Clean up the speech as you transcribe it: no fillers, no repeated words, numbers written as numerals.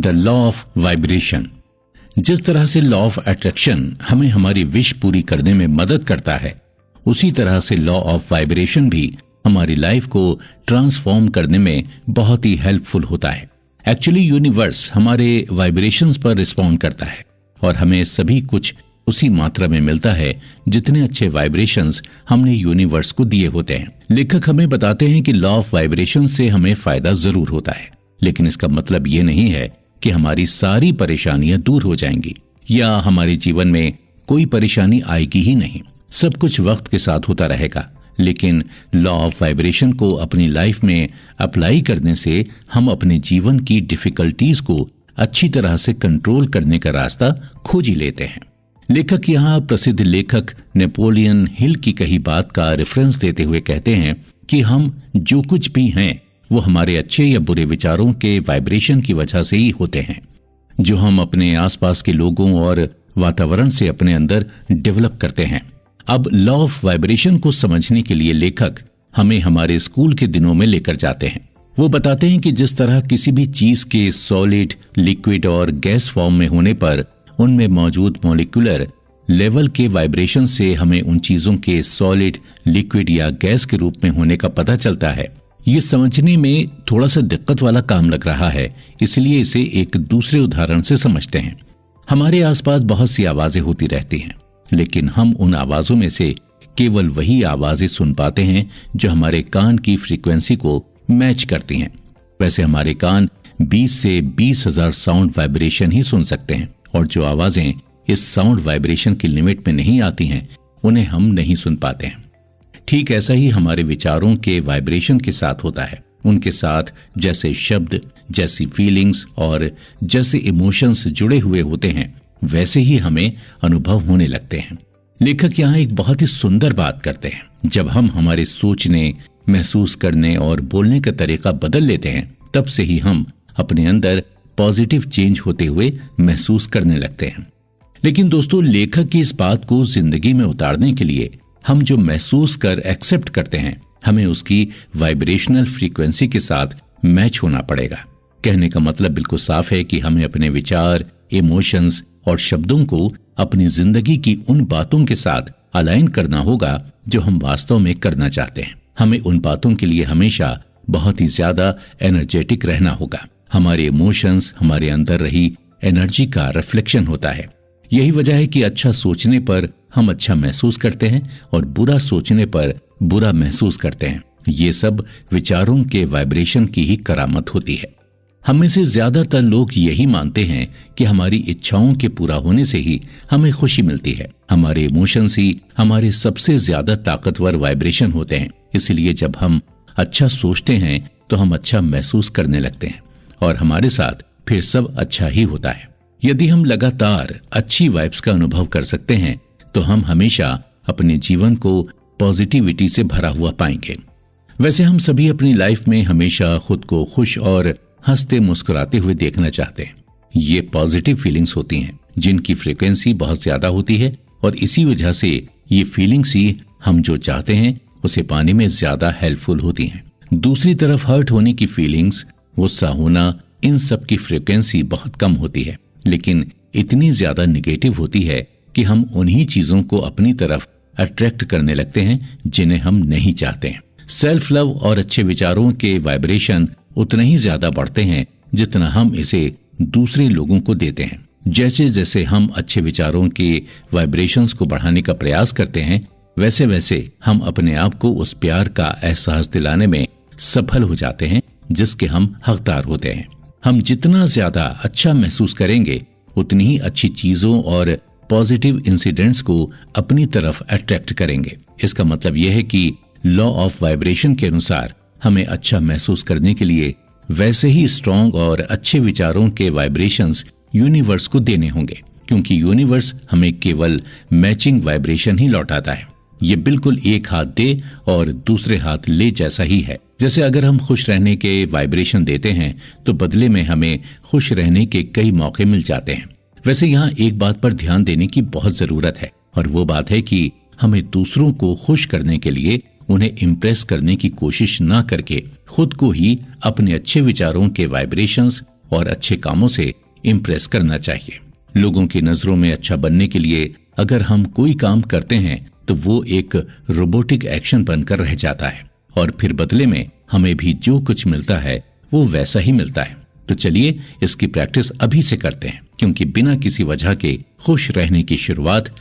The law of vibration. जिस तरह से लॉ ऑफ अट्रैक्शन हमें हमारी विश पूरी करने में मदद करता है, उसी तरह से लॉ ऑफ वाइब्रेशन भी हमारी लाइफ को ट्रांसफॉर्म करने में बहुत ही हेल्पफुल होता है। एक्चुअली यूनिवर्स हमारे वाइब्रेशंस पर रिस्पॉन्ड करता है और हमें सभी कुछ उसी मात्रा में मिलता है जितने अच्छे वाइब्रेशंस हमने यूनिवर्स को दिए होते हैं। लेखक हमें बताते हैं कि लॉ ऑफ वाइब्रेशन से हमें फायदा जरूर होता है, लेकिन इसका मतलब ये नहीं है कि हमारी सारी परेशानियां दूर हो जाएंगी या हमारे जीवन में कोई परेशानी आएगी ही नहीं। सब कुछ वक्त के साथ होता रहेगा, लेकिन लॉ ऑफ वाइब्रेशन को अपनी लाइफ में अप्लाई करने से हम अपने जीवन की डिफिकल्टीज को अच्छी तरह से कंट्रोल करने का रास्ता खोज ही लेते हैं। लेखक यहाँ प्रसिद्ध लेखक नेपोलियन हिल की कही बात का रेफरेंस देते हुए कहते हैं कि हम जो कुछ भी हैं वो हमारे अच्छे या बुरे विचारों के वाइब्रेशन की वजह से ही होते हैं, जो हम अपने आसपास के लोगों और वातावरण से अपने अंदर डेवलप करते हैं। अब लॉ ऑफ वाइब्रेशन को समझने के लिए लेखक हमें हमारे स्कूल के दिनों में लेकर जाते हैं। वो बताते हैं कि जिस तरह किसी भी चीज के सॉलिड, लिक्विड और गैस फॉर्म में होने पर उनमें मौजूद मॉलिक्यूलर लेवल के वाइब्रेशन से हमें उन चीजों के सॉलिड, लिक्विड या गैस के रूप में होने का पता चलता है। ये समझने में थोड़ा सा दिक्कत वाला काम लग रहा है, इसलिए इसे एक दूसरे उदाहरण से समझते हैं। हमारे आसपास बहुत सी आवाजें होती रहती हैं, लेकिन हम उन आवाजों में से केवल वही आवाजें सुन पाते हैं जो हमारे कान की फ्रीक्वेंसी को मैच करती हैं। वैसे हमारे कान 20 से 20,000 साउंड वाइब्रेशन ही सुन सकते हैं, और जो आवाजें इस साउंड वाइब्रेशन की लिमिट में नहीं आती हैं उन्हें हम नहीं सुन पाते हैं। ठीक ऐसा ही हमारे विचारों के वाइब्रेशन के साथ होता है। उनके साथ जैसे शब्द, जैसी फीलिंग्स और जैसे इमोशंस जुड़े हुए होते हैं, वैसे ही हमें अनुभव होने लगते हैं। लेखक यहाँ एक बहुत ही सुंदर बात करते हैं। जब हम हमारे सोचने, महसूस करने और बोलने का तरीका बदल लेते हैं, तब से ही हम अपने अंदर पॉजिटिव चेंज होते हुए महसूस करने लगते हैं। लेकिन दोस्तों, लेखक की इस बात को जिंदगी में उतारने के लिए हम जो महसूस कर एक्सेप्ट करते हैं, हमें उसकी वाइब्रेशनल फ्रीक्वेंसी के साथ मैच होना पड़ेगा। कहने का मतलब बिल्कुल साफ है कि हमें अपने विचार, इमोशंस और शब्दों को अपनी जिंदगी की उन बातों के साथ अलाइन करना होगा जो हम वास्तव में करना चाहते हैं। हमें उन बातों के लिए हमेशा बहुत ही ज्यादा एनर्जेटिक रहना होगा। हमारे इमोशंस हमारे अंदर रही एनर्जी का रिफ्लेक्शन होता है। यही वजह है कि अच्छा सोचने पर हम अच्छा महसूस करते हैं और बुरा सोचने पर बुरा महसूस करते हैं। ये सब विचारों के वाइब्रेशन की ही करामत होती है। हम में से ज्यादातर लोग यही मानते हैं कि हमारी इच्छाओं के पूरा होने से ही हमें खुशी मिलती है। हमारे इमोशंस ही हमारे सबसे ज्यादा ताकतवर वाइब्रेशन होते हैं। इसलिए जब हम अच्छा सोचते हैं तो हम अच्छा महसूस करने लगते हैं और हमारे साथ फिर सब अच्छा ही होता है। यदि हम लगातार अच्छी वाइब्स का अनुभव कर सकते हैं तो हम हमेशा अपने जीवन को पॉजिटिविटी से भरा हुआ पाएंगे। वैसे हम सभी अपनी लाइफ में हमेशा खुद को खुश और हंसते मुस्कुराते हुए देखना चाहते हैं। ये पॉजिटिव फीलिंग्स होती हैं जिनकी फ्रीक्वेंसी बहुत ज्यादा होती है, और इसी वजह से ये फीलिंग्स ही हम जो चाहते हैं उसे पाने में ज्यादा हेल्पफुल होती हैं। दूसरी तरफ हर्ट होने की फीलिंग्स, गुस्सा होना, इन सब की फ्रीक्वेंसी बहुत कम होती है, लेकिन इतनी ज्यादा निगेटिव होती है कि हम उन्हीं चीजों को अपनी तरफ अट्रैक्ट करने लगते हैं जिन्हें हम नहीं चाहते हैं। सेल्फ लव और अच्छे विचारों के वाइब्रेशन उतने ही ज्यादा बढ़ते हैं जितना हम इसे दूसरे लोगों को देते हैं। जैसे जैसे हम अच्छे विचारों के वाइब्रेशंस को बढ़ाने का प्रयास करते हैं, वैसे वैसे हम अपने आप को उस प्यार का एहसास दिलाने में सफल हो जाते हैं जिसके हम हकदार होते हैं। हम जितना ज्यादा अच्छा महसूस करेंगे, उतनी ही अच्छी चीजों और पॉजिटिव इंसिडेंट्स को अपनी तरफ अट्रैक्ट करेंगे। इसका मतलब यह है कि लॉ ऑफ वाइब्रेशन के अनुसार हमें अच्छा महसूस करने के लिए वैसे ही स्ट्रॉन्ग और अच्छे विचारों के वाइब्रेशंस यूनिवर्स को देने होंगे, क्योंकि यूनिवर्स हमें केवल मैचिंग वाइब्रेशन ही लौटाता है। ये बिल्कुल एक हाथ दे और दूसरे हाथ ले जैसा ही है। जैसे अगर हम खुश रहने के वाइब्रेशन देते हैं तो बदले में हमें खुश रहने के कई मौके मिल जाते हैं। वैसे यहाँ एक बात पर ध्यान देने की बहुत जरूरत है, और वो बात है कि हमें दूसरों को खुश करने के लिए उन्हें इम्प्रेस करने की कोशिश ना करके खुद को ही अपने अच्छे विचारों के वाइब्रेशंस और अच्छे कामों से इम्प्रेस करना चाहिए। लोगों की नजरों में अच्छा बनने के लिए अगर हम कोई काम करते हैं तो वो एक रोबोटिक एक्शन बनकर रह जाता है और फिर बदले में हमें भी जो कुछ मिलता है वो वैसा ही मिलता है। तो चलिए इसकी प्रैक्टिस अभी से करते हैं, क्योंकि बिना किसी वजह के खुश रहने की शुरुआत